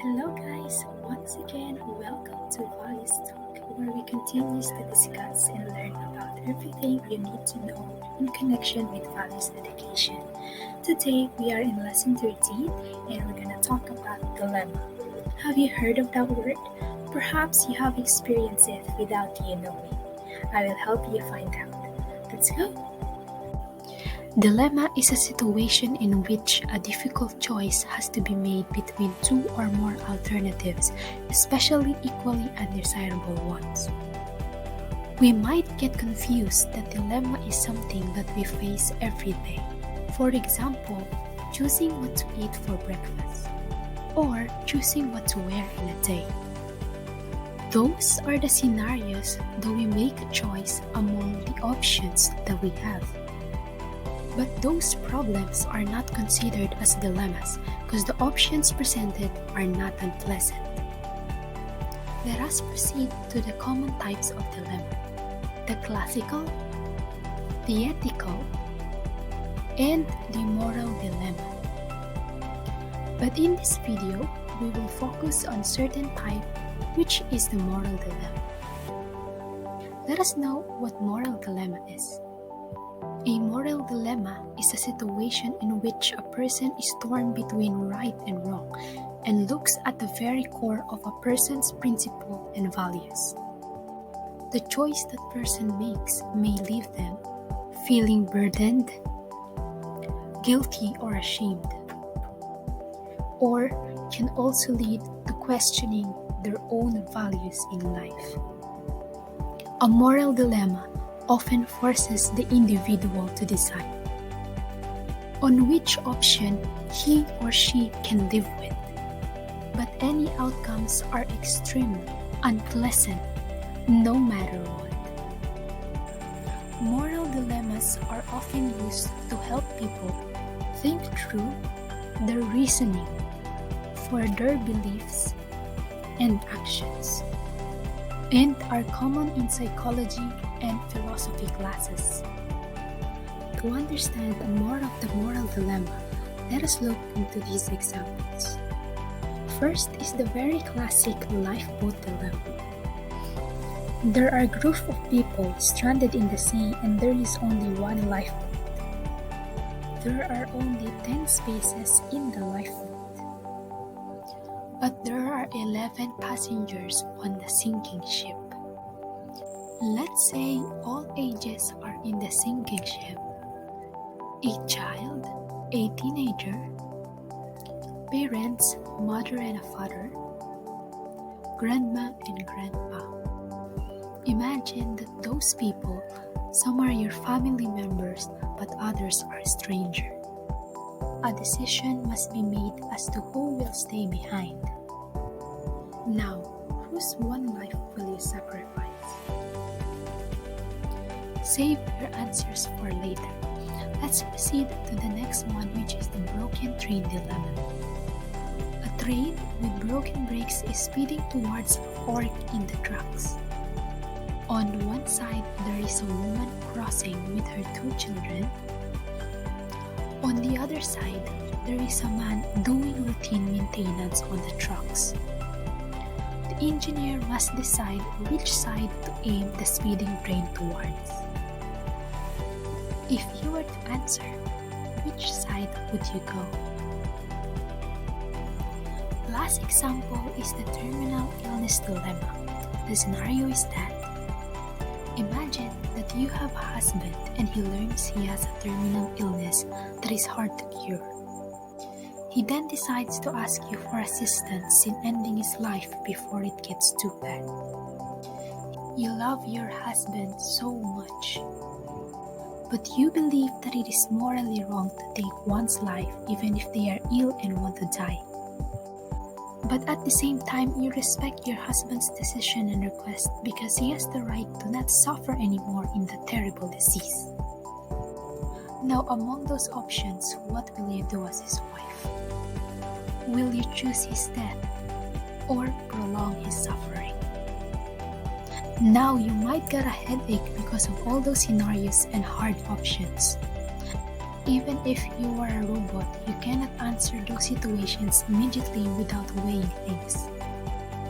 Hello guys, once again welcome to Values Talk, where we continue to discuss and learn about everything you need to know in connection with values education. Today we are in lesson 13 and we're going to talk about dilemma. Have you heard of that word? Perhaps you have experienced it without you knowing. I will help you find out. Let's go! Dilemma is a situation in which a difficult choice has to be made between two or more alternatives, especially equally undesirable ones. We might get confused that dilemma is something that we face every day. For example, choosing what to eat for breakfast, or choosing what to wear in a day. Those are the scenarios that we make a choice among the options that we have. But those problems are not considered as dilemmas because the options presented are not unpleasant. Let us proceed to the common types of dilemma: the classical, the ethical, and the moral dilemma. But in this video, we will focus on certain type, which is the moral dilemma. Let us know what moral dilemma is. A moral dilemma is a situation in which a person is torn between right and wrong and looks at the very core of a person's principle and values. The choice that person makes may leave them feeling burdened, guilty or ashamed, or can also lead to questioning their own values in life. A moral dilemma often forces the individual to decide on which option he or she can live with, but any outcomes are extremely unpleasant no matter what. Moral dilemmas are often used to help people think through their reasoning for their beliefs and actions, and are common in psychology and philosophy classes. To understand more of the moral dilemma, let us look into these examples. First is the very classic lifeboat dilemma. There are a group of people stranded in the sea and there is only one lifeboat. There are only 10 spaces in the lifeboat, but there are 11 passengers on the sinking ship. Let's say all ages are in the sinking ship: a child, a teenager, parents, mother and a father, grandma and grandpa. Imagine that those people, some are your family members but others are strangers. A decision must be made as to who will stay behind. Now, whose one life will you sacrifice? Save your answers for later. Let's proceed to the next one, which is the broken train dilemma. A train with broken brakes is speeding towards a fork in the tracks. On one side, there is a woman crossing with her 2 children. On the other side, there is a man doing routine maintenance on the tracks. The engineer must decide which side to aim the speeding train towards. If you were to answer, which side would you go? Last example is the terminal illness dilemma. The scenario is that imagine that you have a husband and he learns he has a terminal illness that is hard to cure. He then decides to ask you for assistance in ending his life before it gets too bad. You love your husband so much, but you believe that it is morally wrong to take one's life even if they are ill and want to die. But at the same time, you respect your husband's decision and request because he has the right to not suffer anymore in the terrible disease. Now, among those options, what will you do as his wife? Will you choose his death or prolong his suffering? Now you might get a headache because of all those scenarios and hard options. Even if you are a robot, you cannot answer answer those situations immediately without weighing things.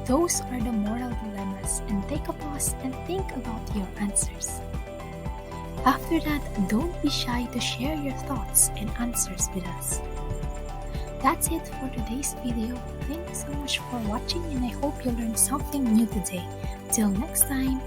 Those are the moral dilemmas, and take a pause and think about your answers. After that, don't be shy to share your thoughts and answers with us. That's it for today's video. Thank you so much for watching, and I hope you learned something new today. Till next time!